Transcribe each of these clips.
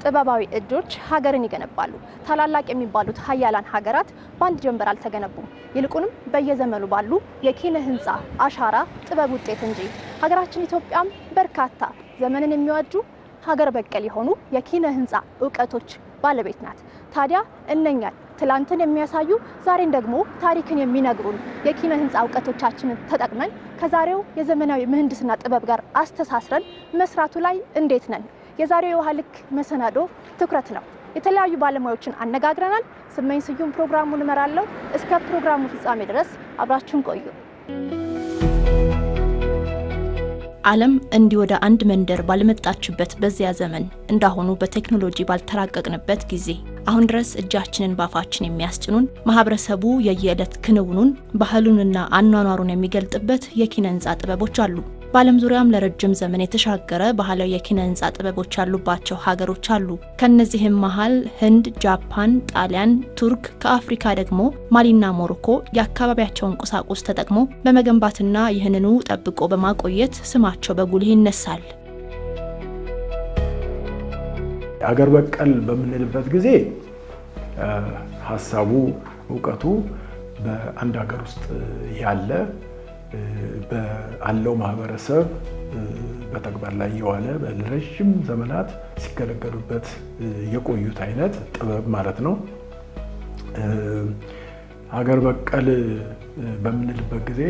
ጥበባዊ እጆች ሀገርን ይገነባሉ። ታላላቅ የሚባሉት ሀያላን ሀገራት በአንድ ጀንበር አልተገነቡም። ይልቁንም በየዘመኑ ባሉ የኪነ ህንፃ አሻራ ጥበብ ውጤት እንጂ። ሀገራችን ኢትዮጵያም በርካታ ዘመንን የሚዋጁ ሀገር በቀል የሆኑ የኪነ ህንፃ እውቀቶች ባለቤት ናት። ታዲያ እነኛ ትላንትን የሚያሳዩ ዛሬን ደግሞ ታሪክን የሚነግሩን የኪነ ህንፃ እውቀቶቻችንን ተጠቅመን ከዛሬው የዘመናዊ ምህንድስና ጥበብ ጋር አስተሳስረን መስራቱ ላይ እንዴት ነን? የዛሬው የውሃ ልክ መሰናዶ ትኩረት ነው። የተለያዩ ባለሙያዎችን አነጋግረናል። ስመኝ ስዩም ፕሮግራሙን እመራለሁ። እስከ ፕሮግራሙ ፍጻሜ ድረስ አብራችሁን ቆዩ። ዓለም እንዲህ ወደ አንድ መንደር ባልመጣችበት በዚያ ዘመን እንዳሁኑ በቴክኖሎጂ ባልተራቀቅንበት ጊዜ አሁን ድረስ እጃችንን ባፋችን የሚያስጭኑን ማህበረሰቡ የየዕለት ክንውኑን ባህሉንና አኗኗሩን የሚገልጥበት የኪነ ህንፃ ጥበቦች አሉ። በዓለም ዙሪያም ለረጅም ዘመን የተሻገረ ባህላዊ የኪነ ህንፃ ጥበቦች ያሉባቸው ሀገሮች አሉ። ከነዚህም መሃል ህንድ፣ ጃፓን፣ ጣሊያን፣ ቱርክ፣ ከአፍሪካ ደግሞ ማሊና ሞሮኮ የአካባቢያቸውን ቁሳቁስ ተጠቅሞ በመገንባትና ይህንኑ ጠብቆ በማቆየት ስማቸው በጉልህ ይነሳል። ሀገር በቀል በምንልበት ጊዜ ሀሳቡ ዕውቀቱ በአንድ ሀገር ውስጥ ያለ በአለው ማህበረሰብ በተግባር ላይ የዋለ ለረጅም ዘመናት ሲገለገሉበት የቆዩት አይነት ጥበብ ማለት ነው። ሀገር በቀል በምንልበት ጊዜ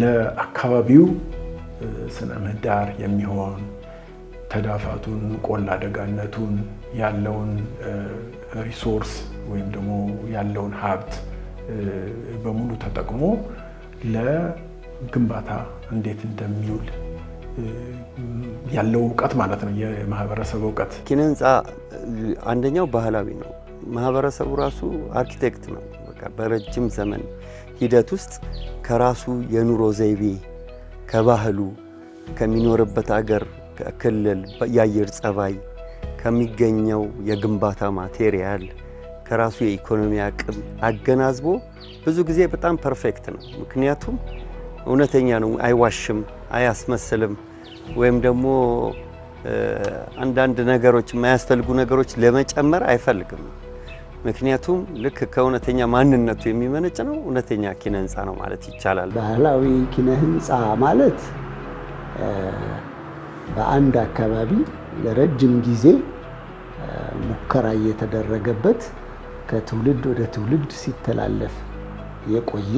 ለአካባቢው ስነ ምህዳር የሚሆን ተዳፋቱን፣ ቆላ ደጋነቱን፣ ያለውን ሪሶርስ ወይም ደግሞ ያለውን ሀብት በሙሉ ተጠቅሞ ለግንባታ እንዴት እንደሚውል ያለው ዕውቀት ማለት ነው። የማህበረሰብ ዕውቀት ኪነ ህንፃ አንደኛው ባህላዊ ነው። ማህበረሰቡ ራሱ አርኪቴክት ነው። በቃ በረጅም ዘመን ሂደት ውስጥ ከራሱ የኑሮ ዘይቤ ከባህሉ ከሚኖርበት ሀገር ክልል የአየር ጸባይ ከሚገኘው የግንባታ ማቴሪያል ከራሱ የኢኮኖሚ አቅም አገናዝቦ ብዙ ጊዜ በጣም ፐርፌክት ነው። ምክንያቱም እውነተኛ ነው፣ አይዋሽም፣ አያስመስልም ወይም ደግሞ አንዳንድ ነገሮች የማያስፈልጉ ነገሮች ለመጨመር አይፈልግም። ምክንያቱም ልክ ከእውነተኛ ማንነቱ የሚመነጭ ነው። እውነተኛ ኪነ ህንፃ ነው ማለት ይቻላል። ባህላዊ ኪነ ህንፃ ማለት በአንድ አካባቢ ለረጅም ጊዜ ሙከራ እየተደረገበት ከትውልድ ወደ ትውልድ ሲተላለፍ የቆየ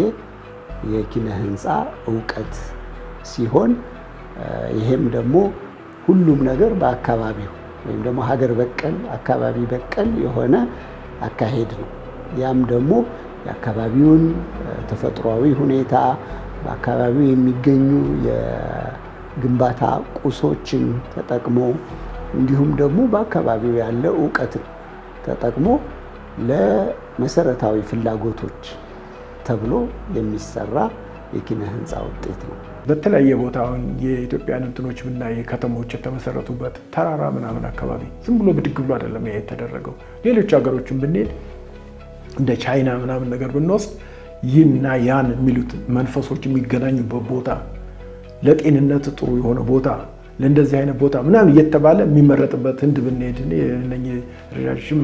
የኪነ ህንፃ ዕውቀት ሲሆን ይሄም ደግሞ ሁሉም ነገር በአካባቢው ወይም ደግሞ ሀገር በቀል አካባቢ በቀል የሆነ አካሄድ ነው። ያም ደግሞ የአካባቢውን ተፈጥሯዊ ሁኔታ በአካባቢው የሚገኙ የግንባታ ቁሶችን ተጠቅሞ እንዲሁም ደግሞ በአካባቢው ያለ ዕውቀትን ተጠቅሞ ለመሰረታዊ ፍላጎቶች ተብሎ የሚሰራ የኪነ ህንፃ ውጤት ነው። በተለያየ ቦታ የኢትዮጵያን እንትኖች ብናይ ከተሞች የተመሰረቱበት ተራራ ምናምን አካባቢ ዝም ብሎ ብድግ ብሎ አይደለም የተደረገው። ሌሎች ሀገሮችን ብንሄድ እንደ ቻይና ምናምን ነገር ብንወስድ ይህና ያን የሚሉት መንፈሶች የሚገናኙበት ቦታ፣ ለጤንነት ጥሩ የሆነ ቦታ፣ ለእንደዚህ አይነት ቦታ ምናምን እየተባለ የሚመረጥበት ህንድ ብንሄድ እነኚህ ረዣዥም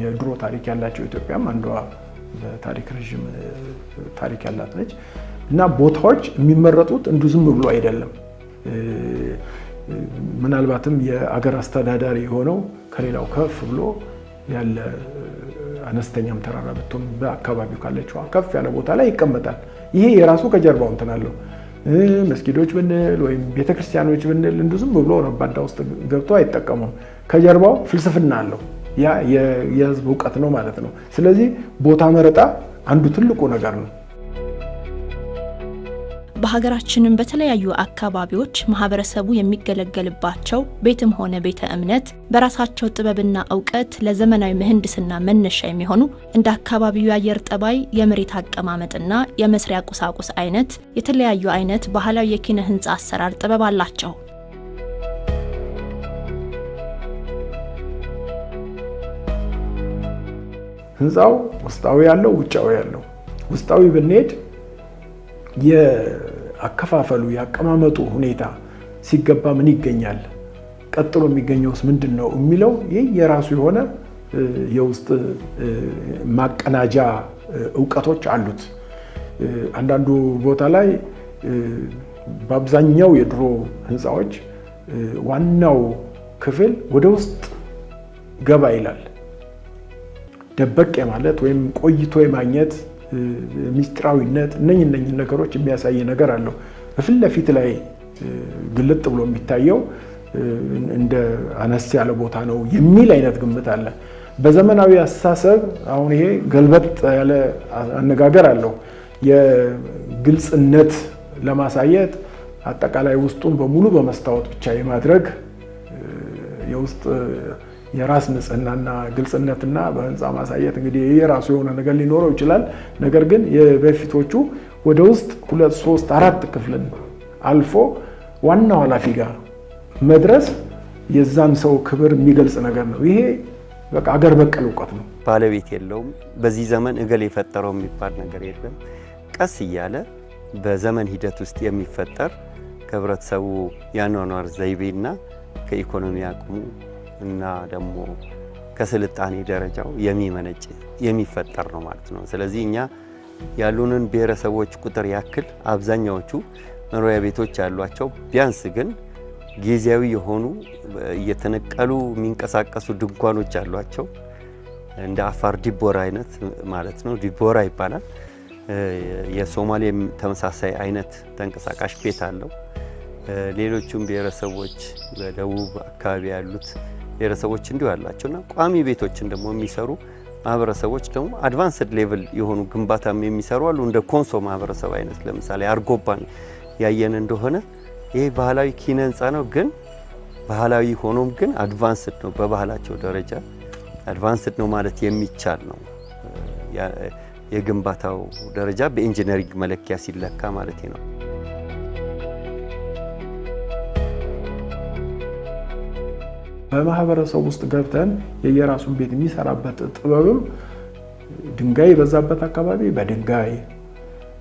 የድሮ ታሪክ ያላቸው ኢትዮጵያም አንዷ በታሪክ ረዥም ታሪክ ያላት ነች። እና ቦታዎች የሚመረጡት እንዱ ዝም ብሎ አይደለም። ምናልባትም የአገር አስተዳዳሪ የሆነው ከሌላው ከፍ ብሎ ያለ አነስተኛም ተራራ ብትሆን በአካባቢው ካለችው ከፍ ያለ ቦታ ላይ ይቀመጣል። ይሄ የራሱ ከጀርባው እንትን አለው። መስጊዶች ብንል ወይም ቤተክርስቲያኖች ብንል እንዱ ዝም ብሎ ረባዳ ውስጥ ገብቶ አይጠቀሙም። ከጀርባው ፍልስፍና አለው። ያ የህዝብ ዕውቀት ነው ማለት ነው። ስለዚህ ቦታ መረጣ አንዱ ትልቁ ነገር ነው። በሀገራችንም በተለያዩ አካባቢዎች ማህበረሰቡ የሚገለገልባቸው ቤትም ሆነ ቤተ እምነት በራሳቸው ጥበብና ዕውቀት ለዘመናዊ ምህንድስና መነሻ የሚሆኑ እንደ አካባቢው የአየር ጠባይ፣ የመሬት አቀማመጥና የመስሪያ ቁሳቁስ አይነት የተለያዩ አይነት ባህላዊ የኪነ ህንፃ አሰራር ጥበብ አላቸው። ህንፃው ውስጣዊ ያለው ውጫዊ ያለው ውስጣዊ ብንሄድ የአከፋፈሉ ያቀማመጡ ሁኔታ ሲገባ ምን ይገኛል? ቀጥሎ የሚገኘውስ ምንድነው የሚለው ይህ የራሱ የሆነ የውስጥ ማቀናጃ ዕውቀቶች አሉት። አንዳንዱ ቦታ ላይ በአብዛኛው የድሮ ህንፃዎች ዋናው ክፍል ወደ ውስጥ ገባ ይላል። ደበቅ ማለት ወይም ቆይቶ የማግኘት ሚስጥራዊነት እነኚህ ነገሮች የሚያሳይ ነገር አለው። በፊት ለፊት ላይ ግልጥ ብሎ የሚታየው እንደ አነስ ያለ ቦታ ነው የሚል አይነት ግምት አለ። በዘመናዊ አስተሳሰብ አሁን ይሄ ገልበጥ ያለ አነጋገር አለው። የግልጽነት ለማሳየት አጠቃላይ ውስጡን በሙሉ በመስታወት ብቻ የማድረግ የውስጥ የራስ ንጽህናና ግልጽነትና በህንፃ ማሳየት እንግዲህ የራሱ የሆነ ነገር ሊኖረው ይችላል። ነገር ግን የበፊቶቹ ወደ ውስጥ 2 3 4 ክፍልን አልፎ ዋናው ኃላፊ ጋር መድረስ የዛን ሰው ክብር የሚገልጽ ነገር ነው። ይሄ በቃ አገር በቀል ዕውቀት ነው። ባለቤት የለውም። በዚህ ዘመን እገሌ የፈጠረው የሚባል ነገር የለም። ቀስ እያለ በዘመን ሂደት ውስጥ የሚፈጠር ከህብረተሰቡ ያኗኗር ዘይቤና ከኢኮኖሚ አቅሙ እና ደግሞ ከስልጣኔ ደረጃው የሚመነጭ የሚፈጠር ነው ማለት ነው። ስለዚህ እኛ ያሉንን ብሔረሰቦች ቁጥር ያክል አብዛኛዎቹ መኖሪያ ቤቶች ያሏቸው ቢያንስ ግን ጊዜያዊ የሆኑ እየተነቀሉ የሚንቀሳቀሱ ድንኳኖች አሏቸው። እንደ አፋር ዲቦራ አይነት ማለት ነው። ዲቦራ ይባላል። የሶማሌም ተመሳሳይ አይነት ተንቀሳቃሽ ቤት አለው። ሌሎቹም ብሔረሰቦች በደቡብ አካባቢ ያሉት ብሔረሰቦች እንዲሁ ያላቸውና ቋሚ ቤቶችን ደግሞ የሚሰሩ ማህበረሰቦች ደግሞ አድቫንስድ ሌቭል የሆኑ ግንባታም የሚሰሩ አሉ። እንደ ኮንሶ ማህበረሰብ አይነት ለምሳሌ አርጎባን ያየን እንደሆነ ይሄ ባህላዊ ኪነ ህንፃ ነው። ግን ባህላዊ ሆኖም ግን አድቫንስድ ነው። በባህላቸው ደረጃ አድቫንስድ ነው ማለት የሚቻል ነው። የግንባታው ደረጃ በኢንጂነሪንግ መለኪያ ሲለካ ማለት ነው። በማህበረሰብ ውስጥ ገብተን የየራሱን ቤት የሚሰራበት ጥበብም ድንጋይ በዛበት አካባቢ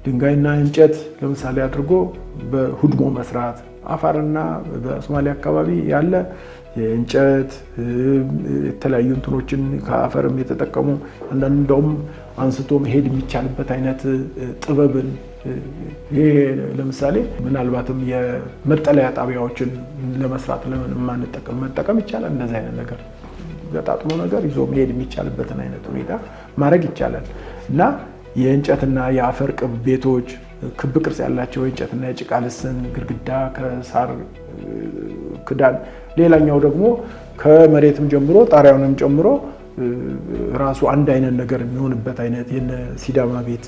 ድንጋይና እንጨት ለምሳሌ አድርጎ በሁድሞ መስራት፣ አፋርና በሶማሌ አካባቢ ያለ የእንጨት የተለያዩ እንትኖችን ከአፈርም የተጠቀሙ አንዳንድ እንደውም አንስቶ መሄድ የሚቻልበት አይነት ጥበብን ይሄ ለምሳሌ ምናልባትም የመጠለያ ጣቢያዎችን ለመስራት መጠቀም ይቻላል። እንደዚህ አይነት ነገር ገጣጥሞ ነገር ይዞ መሄድ የሚቻልበትን አይነት ሁኔታ ማድረግ ይቻላል እና የእንጨትና የአፈር ቅብ ቤቶች ክብ ቅርጽ ያላቸው የእንጨትና የጭቃ ልስን ግድግዳ ከሳር ክዳን፣ ሌላኛው ደግሞ ከመሬትም ጀምሮ ጣሪያውንም ጨምሮ ራሱ አንድ አይነት ነገር የሚሆንበት አይነት የነ ሲዳማ ቤት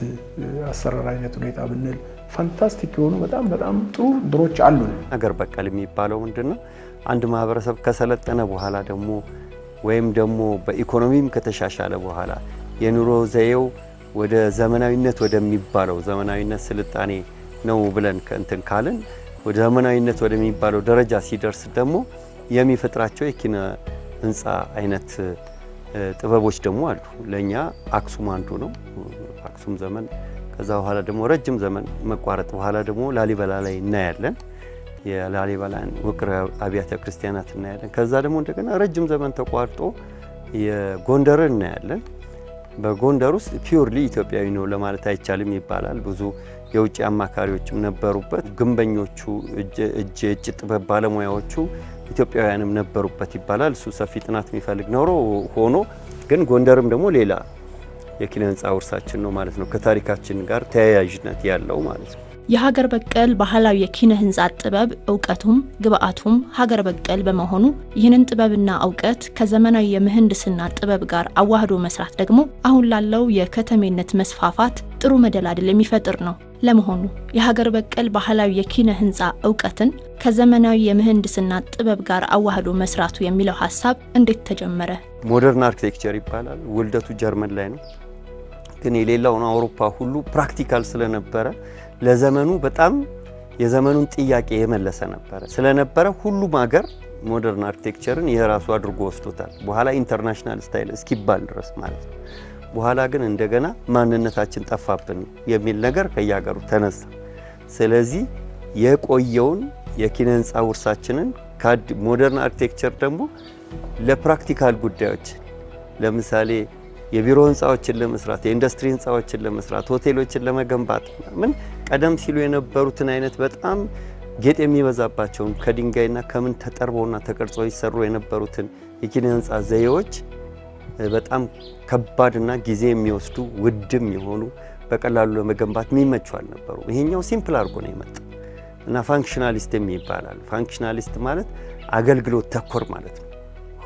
አሰራር አይነት ሁኔታ ብንል ፋንታስቲክ የሆኑ በጣም በጣም ጥሩ ድሮች አሉ። አገር በቀል የሚባለው ምንድነው? አንድ ማህበረሰብ ከሰለጠነ በኋላ ደግሞ ወይም ደግሞ በኢኮኖሚም ከተሻሻለ በኋላ የኑሮ ዘዬው ወደ ዘመናዊነት ወደሚባለው ዘመናዊነት ስልጣኔ ነው ብለን ከእንትን ካልን ወደ ዘመናዊነት ወደሚባለው ደረጃ ሲደርስ ደግሞ የሚፈጥራቸው የኪነ ህንፃ አይነት ጥበቦች ደግሞ አሉ። ለኛ አክሱም አንዱ ነው። አክሱም ዘመን ከዛ በኋላ ደግሞ ረጅም ዘመን መቋረጥ በኋላ ደግሞ ላሊበላ ላይ እናያለን። የላሊበላን ውቅር አብያተ ክርስቲያናት እናያለን። ከዛ ደግሞ እንደገና ረጅም ዘመን ተቋርጦ የጎንደርን እናያለን። በጎንደር ውስጥ ፒውርሊ ኢትዮጵያዊ ነው ለማለት አይቻልም ይባላል። ብዙ የውጭ አማካሪዎችም ነበሩበት። ግንበኞቹ እጅ ጥበብ ባለሙያዎቹ ኢትዮጵያውያንም ነበሩበት ይባላል። እሱ ሰፊ ጥናት የሚፈልግ ነው ሆኖ ግን ጎንደርም ደግሞ ሌላ የኪነ ህንፃ ውርሳችን ነው ማለት ነው። ከታሪካችን ጋር ተያያዥነት ያለው ማለት ነው። የሀገር በቀል ባህላዊ የኪነ ህንፃ ጥበብ ዕውቀቱም ግብአቱም ሀገር በቀል በመሆኑ ይህንን ጥበብና ዕውቀት ከዘመናዊ የምህንድስና ጥበብ ጋር አዋህዶ መስራት ደግሞ አሁን ላለው የከተሜነት መስፋፋት ጥሩ መደላድል የሚፈጥር ነው። ለመሆኑ የሀገር በቀል ባህላዊ የኪነ ህንፃ ዕውቀትን ከዘመናዊ የምህንድስና ጥበብ ጋር አዋህዶ መስራቱ የሚለው ሐሳብ እንዴት ተጀመረ? ሞደርን አርኪቴክቸር ይባላል። ውልደቱ ጀርመን ላይ ነው። ግን የሌላውን አውሮፓ ሁሉ ፕራክቲካል ስለነበረ ለዘመኑ በጣም የዘመኑን ጥያቄ የመለሰ ስለነበረ ሁሉም ሀገር ሞደርን አርኪቴክቸርን የራሱ አድርጎ ወስዶታል። በኋላ ኢንተርናሽናል ስታይል እስኪባል ድረስ ማለት ነው። በኋላ ግን እንደገና ማንነታችን ጠፋብን የሚል ነገር ከያገሩ ተነሳ። ስለዚህ የቆየውን የኪነ ህንፃ ውርሳችንን ሞደርን አርኪቴክቸር ደግሞ ለፕራክቲካል ጉዳዮች ለምሳሌ የቢሮ ህንጻዎችን ለመስራት የኢንዱስትሪ ህንጻዎችን ለመስራት ሆቴሎችን ለመገንባት ምን ቀደም ሲሉ የነበሩትን አይነት በጣም ጌጥ የሚበዛባቸውን ከድንጋይና ከምን ተጠርበውና ተቀርጸው ይሰሩ የነበሩትን የኪነ ህንጻ ዘዬዎች በጣም ከባድና ጊዜ የሚወስዱ ውድም የሆኑ በቀላሉ ለመገንባት የሚመቹ አልነበሩ። ይሄኛው ሲምፕል አድርጎ ነው የመጣው እና ፋንክሽናሊስት የሚባላል። ፋንክሽናሊስት ማለት አገልግሎት ተኮር ማለት ነው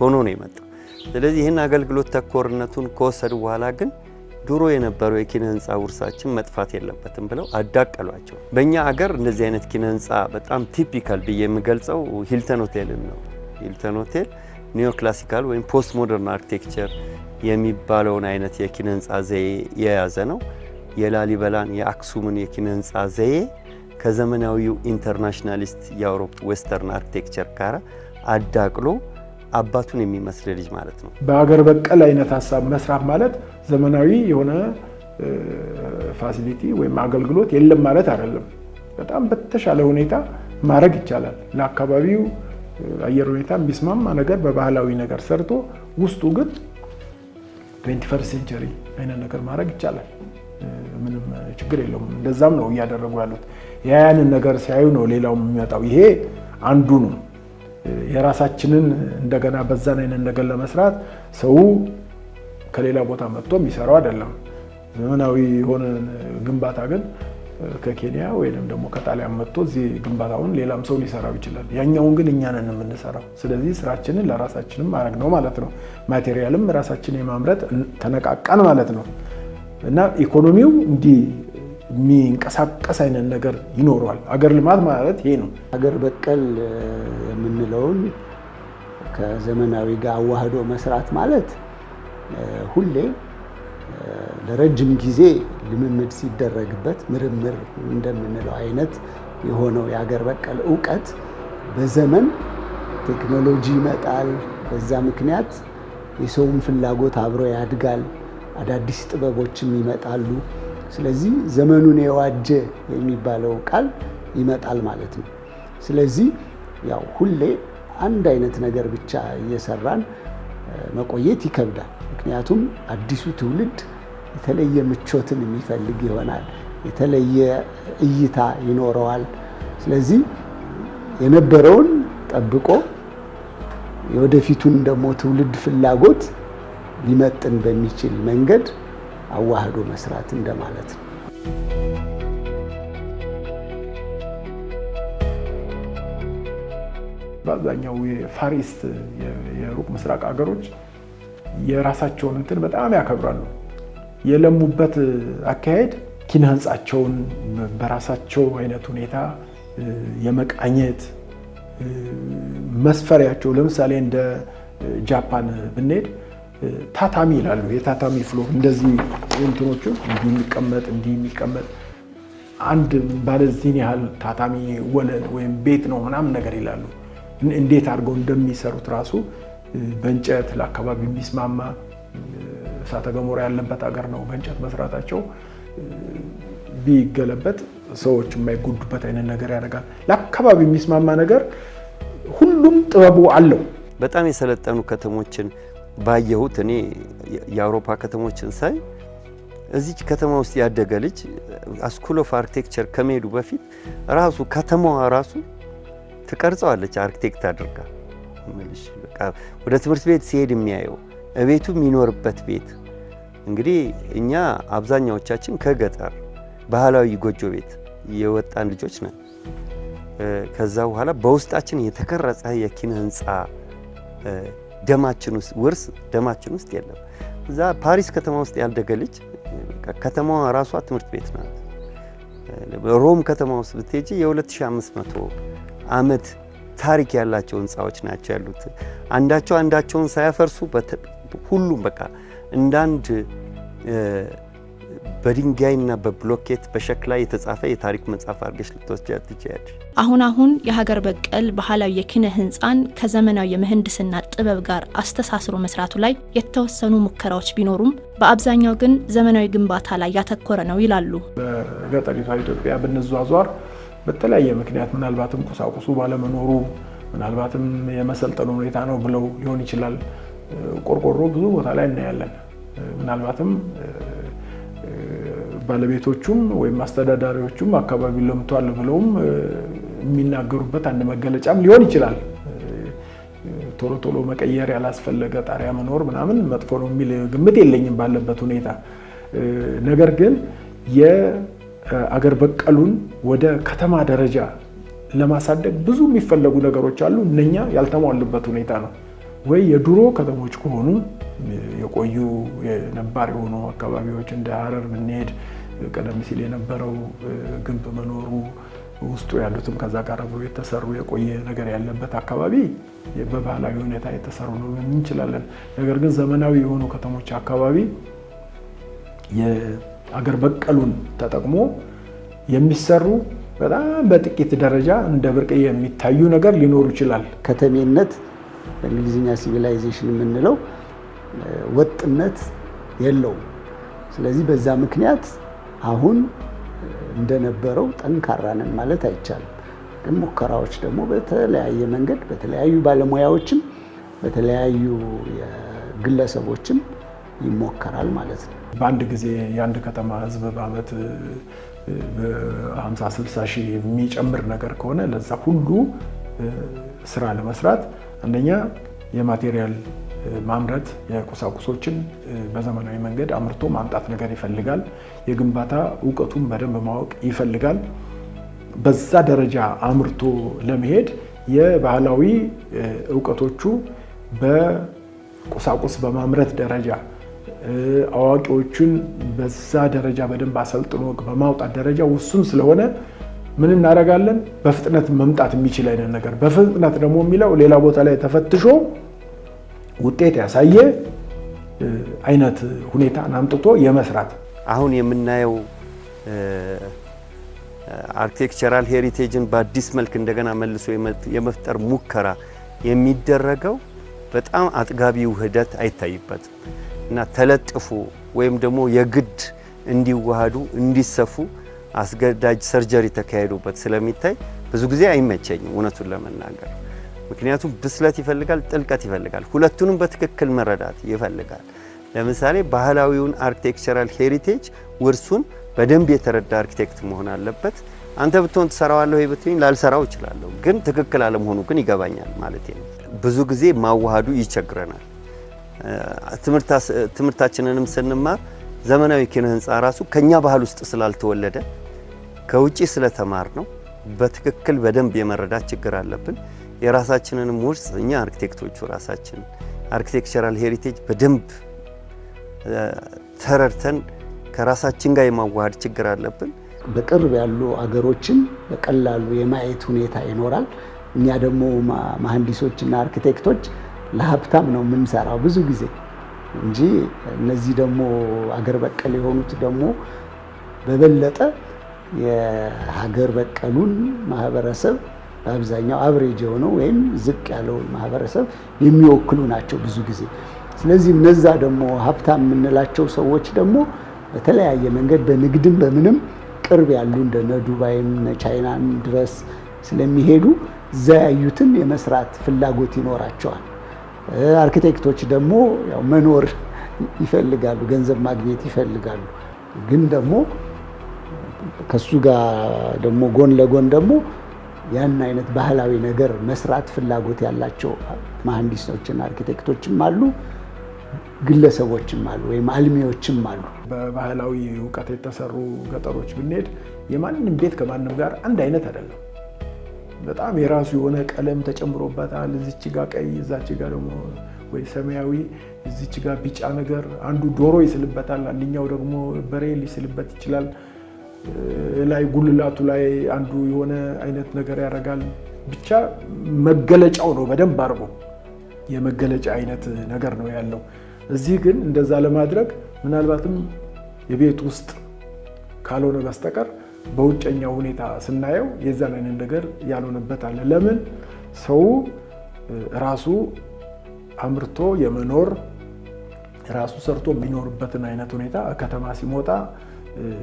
ሆኖ ነው የመጣው። ስለዚህ ይህን አገልግሎት ተኮርነቱን ከወሰዱ በኋላ ግን ድሮ የነበረው የኪነ ህንጻ ውርሳችን መጥፋት የለበትም ብለው አዳቀሏቸው። በእኛ አገር እንደዚህ አይነት ኪነ ህንጻ በጣም ቲፒካል ብዬ የምገልጸው ሂልተን ሆቴልን ነው። ሂልተን ሆቴል ኒዮ ክላሲካል ወይም ፖስት ሞደርን አርኪቴክቸር የሚባለውን አይነት የኪነ ህንጻ ዘዬ የያዘ ነው። የላሊበላን የአክሱምን የኪነ ህንጻ ዘዬ ከዘመናዊው ኢንተርናሽናሊስት የአውሮፓ ዌስተርን አርኪቴክቸር ጋር አዳቅሎ አባቱን የሚመስል ልጅ ማለት ነው። በሀገር በቀል አይነት ሀሳብ መስራት ማለት ዘመናዊ የሆነ ፋሲሊቲ ወይም አገልግሎት የለም ማለት አይደለም። በጣም በተሻለ ሁኔታ ማድረግ ይቻላል። ለአካባቢው አየር ሁኔታ ቢስማማ ነገር በባህላዊ ነገር ሰርቶ ውስጡ ግን 21st ሴንቸሪ አይነት ነገር ማድረግ ይቻላል። ምንም ችግር የለውም። እንደዛም ነው እያደረጉ ያሉት። ያንን ነገር ሲያዩ ነው ሌላው የሚመጣው። ይሄ አንዱ ነው። የራሳችንን እንደገና በዛን አይነት ነገር ለመስራት ሰው ከሌላ ቦታ መጥቶ የሚሰራው አይደለም። ዘመናዊ የሆነ ግንባታ ግን ከኬንያ ወይንም ደግሞ ከጣሊያን መጥቶ እዚህ ግንባታውን ሌላም ሰው ሊሰራው ይችላል። ያኛውን ግን እኛ ነን የምንሰራው። ስለዚህ ስራችንን ለራሳችንም ማድረግ ነው ማለት ነው። ማቴሪያልም ራሳችን የማምረት ተነቃቃን ማለት ነው እና ኢኮኖሚው እንዲህ የሚንቀሳቀስ አይነት ነገር ይኖረዋል። አገር ልማት ማለት ይሄ ነው። አገር በቀል የምንለውን ከዘመናዊ ጋር አዋህዶ መስራት ማለት ሁሌ ለረጅም ጊዜ ልምምድ ሲደረግበት ምርምር እንደምንለው አይነት የሆነው የአገር በቀል እውቀት በዘመን ቴክኖሎጂ ይመጣል። በዛ ምክንያት የሰውም ፍላጎት አብሮ ያድጋል። አዳዲስ ጥበቦችም ይመጣሉ። ስለዚህ ዘመኑን የዋጀ የሚባለው ቃል ይመጣል ማለት ነው። ስለዚህ ያው ሁሌ አንድ አይነት ነገር ብቻ እየሰራን መቆየት ይከብዳል። ምክንያቱም አዲሱ ትውልድ የተለየ ምቾትን የሚፈልግ ይሆናል። የተለየ እይታ ይኖረዋል። ስለዚህ የነበረውን ጠብቆ የወደፊቱን ደግሞ ትውልድ ፍላጎት ሊመጥን በሚችል መንገድ አዋህዶ መስራት እንደማለት ነው። በአብዛኛው የፋሪስት የሩቅ ምስራቅ ሀገሮች የራሳቸውን እንትን በጣም ያከብራሉ። የለሙበት አካሄድ ኪነ ህንጻቸውን በራሳቸው አይነት ሁኔታ የመቃኘት መስፈሪያቸው ለምሳሌ እንደ ጃፓን ብንሄድ ታታሚ ይላሉ። የታታሚ ፍሎር እንደዚህ እንትኖቹ እንዲህ የሚቀመጥ አንድ ባለዚህን ያህል ታታሚ ወለል ወይም ቤት ነው ምናምን ነገር ይላሉ። እንዴት አድርገው እንደሚሰሩት ራሱ በእንጨት ለአካባቢ የሚስማማ እሳተ ገሞራ ያለበት ሀገር ነው። በእንጨት መስራታቸው ቢገለበጥ ሰዎች የማይጎዱበት አይነት ነገር ያደርጋል። ለአካባቢ የሚስማማ ነገር ሁሉም ጥበቡ አለው። በጣም የሰለጠኑ ከተሞችን ባየሁት እኔ የአውሮፓ ከተሞችን ሳይ እዚች ከተማ ውስጥ ያደገ ልጅ ስኩል ኦፍ አርኪቴክቸር ከመሄዱ በፊት ራሱ ከተማዋ ራሱ ትቀርጸዋለች አርኪቴክት አድርጋ። በቃ ወደ ትምህርት ቤት ሲሄድ የሚያየው እቤቱ የሚኖርበት ቤት። እንግዲህ እኛ አብዛኛዎቻችን ከገጠር ባህላዊ ጎጆ ቤት የወጣን ልጆች ነን። ከዛ በኋላ በውስጣችን የተቀረጸ የኪነ ህንጻ ደማችን ውስጥ ውርስ ደማችን ውስጥ የለም። እዛ ፓሪስ ከተማ ውስጥ ያልደገ ልጅ ከተማዋ ራሷ ትምህርት ቤት ናት። ሮም ከተማ ውስጥ ብትሄጂ የ2500 ዓመት ታሪክ ያላቸው ህንጻዎች ናቸው ያሉት። አንዳቸውን ሳያፈርሱ ሁሉም በቃ እንዳንድ በድንጋይና በብሎኬት በሸክላ የተጻፈ የታሪክ መጽሐፍ አድርገሽ ልትወስጃት ትችያለሽ። አሁን የሀገር በቀል ባህላዊ የኪነ ህንጻን ከዘመናዊ የምህንድስና ጥበብ ጋር አስተሳስሮ መስራቱ ላይ የተወሰኑ ሙከራዎች ቢኖሩም በአብዛኛው ግን ዘመናዊ ግንባታ ላይ ያተኮረ ነው ይላሉ። በገጠሪቷ ኢትዮጵያ ብንዟዟር በተለያየ ምክንያት ምናልባትም ቁሳቁሱ ባለመኖሩ ምናልባትም የመሰልጠኑ ሁኔታ ነው ብለው ሊሆን ይችላል። ቆርቆሮ ብዙ ቦታ ላይ እናያለን። ምናልባትም ባለቤቶቹም ወይም አስተዳዳሪዎቹም አካባቢ ለምቷል ብለውም የሚናገሩበት አንድ መገለጫም ሊሆን ይችላል። ቶሎ ቶሎ መቀየር ያላስፈለገ ጣሪያ መኖር ምናምን መጥፎ ነው የሚል ግምት የለኝም ባለበት ሁኔታ። ነገር ግን የአገር በቀሉን ወደ ከተማ ደረጃ ለማሳደግ ብዙ የሚፈለጉ ነገሮች አሉ። እነኛ ያልተሟሉበት ሁኔታ ነው። ወይ የድሮ ከተሞች ከሆኑ የቆዩ የነባር የሆኑ አካባቢዎች እንደ ሀረር ብንሄድ ቀደም ሲል የነበረው ግንብ መኖሩ ውስጡ ያሉትም ከዛ ጋር አብሮ የተሰሩ የቆየ ነገር ያለበት አካባቢ በባህላዊ ሁኔታ የተሰሩ ነው እንችላለን። ነገር ግን ዘመናዊ የሆኑ ከተሞች አካባቢ የአገር በቀሉን ተጠቅሞ የሚሰሩ በጣም በጥቂት ደረጃ እንደ ብርቅዬ የሚታዩ ነገር ሊኖሩ ይችላል። ከተሜነት በእንግሊዝኛ ሲቪላይዜሽን የምንለው ወጥነት የለውም። ስለዚህ በዛ ምክንያት አሁን እንደነበረው ጠንካራ ነን ማለት አይቻልም። ግን ሙከራዎች ደግሞ በተለያየ መንገድ በተለያዩ ባለሙያዎችም በተለያዩ ግለሰቦችም ይሞከራል ማለት ነው። በአንድ ጊዜ የአንድ ከተማ ህዝብ በአመት በ50-60 ሺህ የሚጨምር ነገር ከሆነ ለዛ ሁሉ ስራ ለመስራት አንደኛ የማቴሪያል ማምረት የቁሳቁሶችን በዘመናዊ መንገድ አምርቶ ማምጣት ነገር ይፈልጋል። የግንባታ እውቀቱን በደንብ ማወቅ ይፈልጋል። በዛ ደረጃ አምርቶ ለመሄድ የባህላዊ እውቀቶቹ በቁሳቁስ በማምረት ደረጃ አዋቂዎችን በዛ ደረጃ በደንብ አሰልጥኖ በማውጣት ደረጃ ውሱን ስለሆነ ምን እናደርጋለን? በፍጥነት መምጣት የሚችል አይነት ነገር በፍጥነት ደግሞ የሚለው ሌላ ቦታ ላይ ተፈትሾ ውጤት ያሳየ አይነት ሁኔታን አምጥቶ የመስራት አሁን የምናየው አርኪቴክቸራል ሄሪቴጅን በአዲስ መልክ እንደገና መልሶ የመፍጠር ሙከራ የሚደረገው በጣም አጥጋቢ ውህደት አይታይበትም እና ተለጥፎ ወይም ደግሞ የግድ እንዲዋሃዱ እንዲሰፉ አስገዳጅ ሰርጀሪ ተካሄዱበት ስለሚታይ ብዙ ጊዜ አይመቸኝም እውነቱን ለመናገር። ምክንያቱም ብስለት ይፈልጋል፣ ጥልቀት ይፈልጋል፣ ሁለቱንም በትክክል መረዳት ይፈልጋል። ለምሳሌ ባህላዊውን አርኪቴክቸራል ሄሪቴጅ ውርሱን በደንብ የተረዳ አርኪቴክት መሆን አለበት። አንተ ብትሆን ትሰራዋለህ ወይ ብትኝ ላልሰራው እችላለሁ፣ ግን ትክክል አለመሆኑ ግን ይገባኛል ማለት ነው። ብዙ ጊዜ ማዋሃዱ ይቸግረናል። ትምህርታችንንም ስንማር ዘመናዊ ኪነ ህንፃ ራሱ ከኛ ባህል ውስጥ ስላልተወለደ ከውጪ ስለተማር ነው በትክክል በደንብ የመረዳት ችግር አለብን። የራሳችንንም ውርስ እኛ አርኪቴክቶቹ ራሳችን አርኪቴክቸራል ሄሪቴጅ በደንብ ተረድተን ከራሳችን ጋር የማዋሃድ ችግር አለብን። በቅርብ ያሉ አገሮችን በቀላሉ የማየት ሁኔታ ይኖራል። እኛ ደግሞ መሐንዲሶችና አርኪቴክቶች ለሀብታም ነው የምንሰራው ብዙ ጊዜ እንጂ እነዚህ ደግሞ አገር በቀል የሆኑት ደግሞ በበለጠ የሀገር በቀሉን ማህበረሰብ በአብዛኛው አቨሬጅ የሆነው ወይም ዝቅ ያለውን ማህበረሰብ የሚወክሉ ናቸው ብዙ ጊዜ። ስለዚህ እነዛ ደግሞ ሀብታም የምንላቸው ሰዎች ደግሞ በተለያየ መንገድ በንግድም በምንም ቅርብ ያሉ እንደነ ዱባይም ቻይናም ድረስ ስለሚሄዱ እዛ ያዩትን የመስራት ፍላጎት ይኖራቸዋል። አርኪቴክቶች ደግሞ ያው መኖር ይፈልጋሉ፣ ገንዘብ ማግኘት ይፈልጋሉ። ግን ደግሞ ከሱ ጋር ደግሞ ጎን ለጎን ደግሞ ያን አይነት ባህላዊ ነገር መስራት ፍላጎት ያላቸው መሐንዲሶችና አርኪቴክቶችም አሉ፣ ግለሰቦችም አሉ ወይም አልሚዎችም አሉ። በባህላዊ እውቀት የተሰሩ ገጠሮች ብንሄድ የማንንም ቤት ከማንም ጋር አንድ አይነት አይደለም። በጣም የራሱ የሆነ ቀለም ተጨምሮበታል። እዚች ጋር ቀይ፣ እዛች ጋር ደግሞ ወይ ሰማያዊ፣ እዚች ጋር ቢጫ ነገር፣ አንዱ ዶሮ ይስልበታል፣ አንደኛው ደግሞ በሬ ሊስልበት ይችላል። ላይ ጉልላቱ ላይ አንዱ የሆነ አይነት ነገር ያደርጋል። ብቻ መገለጫው ነው በደንብ አድርጎ የመገለጫ አይነት ነገር ነው ያለው። እዚህ ግን እንደዛ ለማድረግ ምናልባትም የቤት ውስጥ ካልሆነ በስተቀር በውጨኛው ሁኔታ ስናየው የዛን አይነት ነገር ያልሆነበት አለ። ለምን ሰው ራሱ አምርቶ የመኖር ራሱ ሰርቶ የሚኖርበትን አይነት ሁኔታ ከተማ ሲሞጣ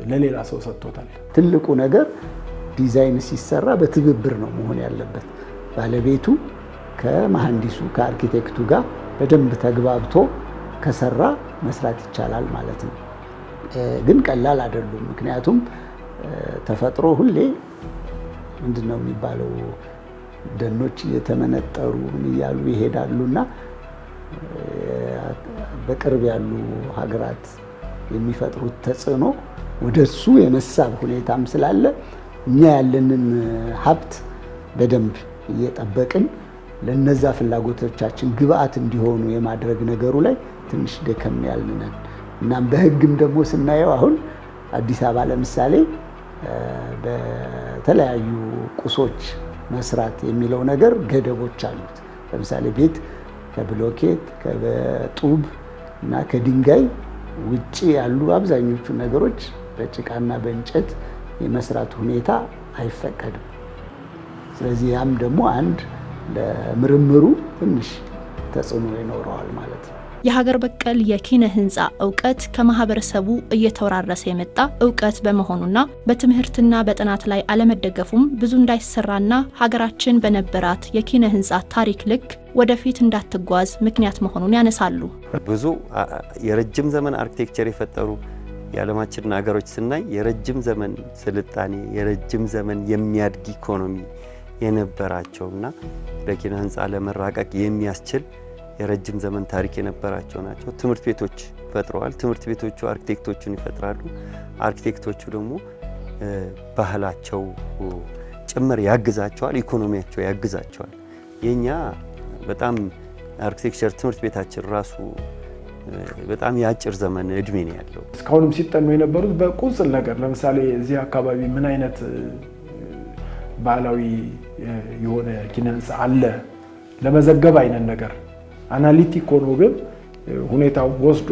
ለሌላ ሰው ሰጥቶታል። ትልቁ ነገር ዲዛይን ሲሰራ በትብብር ነው መሆን ያለበት። ባለቤቱ ከመሐንዲሱ ከአርኪቴክቱ ጋር በደንብ ተግባብቶ ከሰራ መስራት ይቻላል ማለት ነው። ግን ቀላል አይደሉም። ምክንያቱም ተፈጥሮ ሁሌ ምንድነው የሚባለው ደኖች እየተመነጠሩ ምን እያሉ ይሄዳሉና በቅርብ ያሉ ሀገራት የሚፈጥሩት ተጽዕኖ ወደሱ የመሳብ ሁኔታም ስላለ እኛ ያለንን ሀብት በደንብ እየጠበቅን ለነዛ ፍላጎቶቻችን ግብአት እንዲሆኑ የማድረግ ነገሩ ላይ ትንሽ ደከም ያልን ነን። እናም በህግም ደግሞ ስናየው አሁን አዲስ አበባ ለምሳሌ በተለያዩ ቁሶች መስራት የሚለው ነገር ገደቦች አሉት። ለምሳሌ ቤት ከብሎኬት ከጡብ እና ከድንጋይ ውጪ ያሉ አብዛኞቹ ነገሮች በጭቃና በእንጨት የመስራት ሁኔታ አይፈቀድም። ስለዚህ ያም ደግሞ አንድ ለምርምሩ ትንሽ ተጽዕኖ ይኖረዋል ማለት ነው። የሀገር በቀል የኪነ ህንፃ እውቀት ከማህበረሰቡ እየተወራረሰ የመጣ እውቀት በመሆኑና በትምህርትና በጥናት ላይ አለመደገፉም ብዙ እንዳይሰራና ሀገራችን በነበራት የኪነ ህንፃ ታሪክ ልክ ወደፊት እንዳትጓዝ ምክንያት መሆኑን ያነሳሉ። ብዙ የረጅም ዘመን አርኪቴክቸር የፈጠሩ የዓለማችን ሀገሮች ስናይ የረጅም ዘመን ስልጣኔ የረጅም ዘመን የሚያድግ ኢኮኖሚ የነበራቸውና በኪነ ህንፃ ለመራቀቅ የሚያስችል የረጅም ዘመን ታሪክ የነበራቸው ናቸው። ትምህርት ቤቶች ፈጥረዋል። ትምህርት ቤቶቹ አርኪቴክቶቹን ይፈጥራሉ። አርኪቴክቶቹ ደግሞ ባህላቸው ጭምር ያግዛቸዋል፣ ኢኮኖሚያቸው ያግዛቸዋል። የኛ በጣም አርኪቴክቸር ትምህርት ቤታችን ራሱ በጣም የአጭር ዘመን እድሜ ነው ያለው። እስካሁንም ሲጠኑ የነበሩት በቁንጽል ነገር ለምሳሌ እዚህ አካባቢ ምን አይነት ባህላዊ የሆነ ኪነ ህንፃ አለ ለመዘገብ አይነት ነገር አናሊቲክ ሆኖ ግን ሁኔታው ወስዶ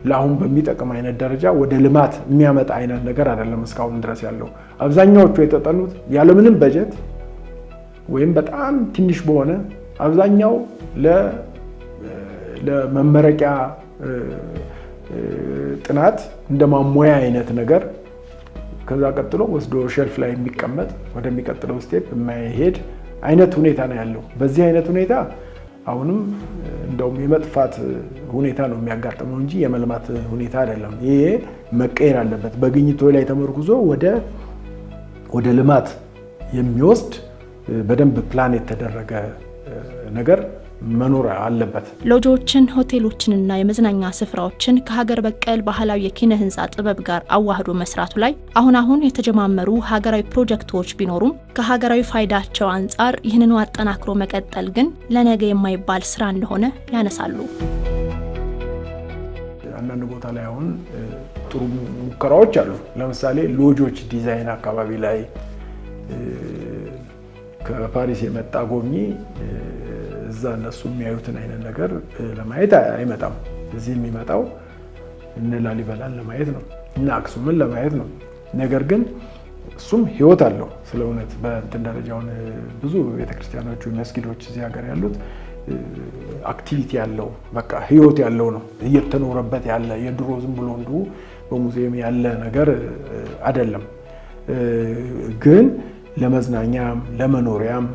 ለአሁን በሚጠቅም አይነት ደረጃ ወደ ልማት የሚያመጣ አይነት ነገር አይደለም እስካሁን ድረስ ያለው። አብዛኛዎቹ የተጠኑት ያለምንም በጀት ወይም በጣም ትንሽ በሆነ አብዛኛው ለመመረቂያ ጥናት እንደማሞያ አይነት ነገር ከዛ ቀጥሎ ወስዶ ሼልፍ ላይ የሚቀመጥ ወደሚቀጥለው ስቴፕ የማይሄድ አይነት ሁኔታ ነው ያለው። በዚህ አይነት ሁኔታ አሁንም እንደውም የመጥፋት ሁኔታ ነው የሚያጋጥመው እንጂ የመልማት ሁኔታ አይደለም። ይሄ መቀየር አለበት። በግኝቶ ላይ ተመርኩዞ ወደ ልማት የሚወስድ በደንብ ፕላን የተደረገ ነገር መኖር አለበት። ሎጆችን፣ ሆቴሎችንና የመዝናኛ ስፍራዎችን ከሀገር በቀል ባህላዊ የኪነ ህንፃ ጥበብ ጋር አዋህዶ መስራቱ ላይ አሁን የተጀማመሩ ሀገራዊ ፕሮጀክቶች ቢኖሩም ከሀገራዊ ፋይዳቸው አንጻር ይህንኑ አጠናክሮ መቀጠል ግን ለነገ የማይባል ስራ እንደሆነ ያነሳሉ። አንዳንድ ቦታ ላይ አሁን ጥሩ ሙከራዎች አሉ። ለምሳሌ ሎጆች ዲዛይን አካባቢ ላይ ከፓሪስ የመጣ ጎብኚ እዛ እነሱ የሚያዩትን አይነት ነገር ለማየት አይመጣም። እዚህ የሚመጣው እነ ላሊበላን ለማየት ነው እና አክሱምን ለማየት ነው። ነገር ግን እሱም ህይወት አለው። ስለ እውነት በእንትን ደረጃውን ብዙ ቤተክርስቲያኖች መስጊዶች እዚህ ሀገር ያሉት አክቲቪቲ ያለው በቃ ህይወት ያለው ነው እየተኖረበት ያለ የድሮ ዝም ብሎ እንዱ በሙዚየም ያለ ነገር አይደለም። ግን ለመዝናኛም ለመኖሪያም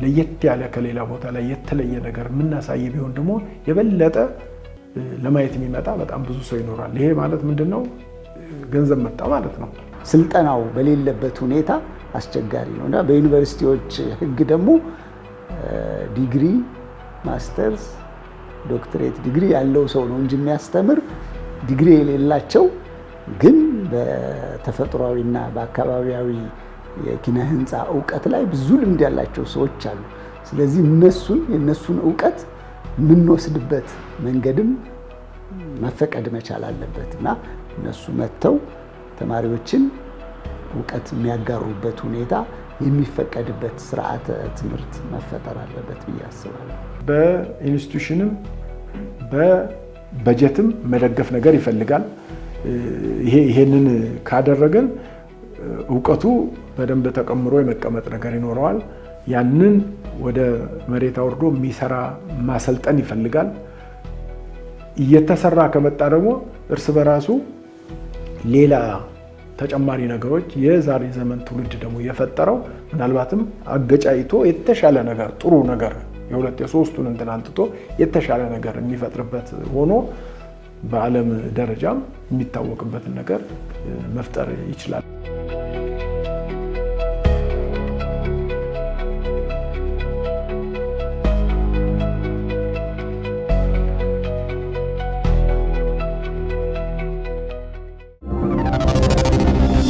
ለየት ያለ ከሌላ ቦታ ላይ የተለየ ነገር የምናሳይ ቢሆን ደግሞ የበለጠ ለማየት የሚመጣ በጣም ብዙ ሰው ይኖራል። ይሄ ማለት ምንድነው? ገንዘብ መጣ ማለት ነው። ስልጠናው በሌለበት ሁኔታ አስቸጋሪ ነው እና በዩኒቨርሲቲዎች ህግ ደግሞ ዲግሪ፣ ማስተርስ፣ ዶክትሬት ዲግሪ ያለው ሰው ነው እንጂ የሚያስተምር ዲግሪ የሌላቸው ግን በተፈጥሯዊና በአካባቢያዊ የኪነ ህንፃ እውቀት ላይ ብዙ ልምድ ያላቸው ሰዎች አሉ። ስለዚህ የነሱን እውቀት የምንወስድበት መንገድም መፈቀድ መቻል አለበት እና እነሱ መጥተው ተማሪዎችን እውቀት የሚያጋሩበት ሁኔታ የሚፈቀድበት ስርዓተ ትምህርት መፈጠር አለበት ብዬ አስባለሁ። በኢንስቲትዩሽንም በበጀትም መደገፍ ነገር ይፈልጋል። ይሄንን ካደረገን እውቀቱ በደንብ ተቀምሮ የመቀመጥ ነገር ይኖረዋል። ያንን ወደ መሬት አውርዶ የሚሰራ ማሰልጠን ይፈልጋል። እየተሰራ ከመጣ ደግሞ እርስ በራሱ ሌላ ተጨማሪ ነገሮች የዛሬ ዘመን ትውልድ ደግሞ የፈጠረው ምናልባትም አገጫይቶ የተሻለ ነገር ጥሩ ነገር የሁለት የሶስቱን እንትን አንጥቶ የተሻለ ነገር የሚፈጥርበት ሆኖ በዓለም ደረጃም የሚታወቅበትን ነገር መፍጠር ይችላል።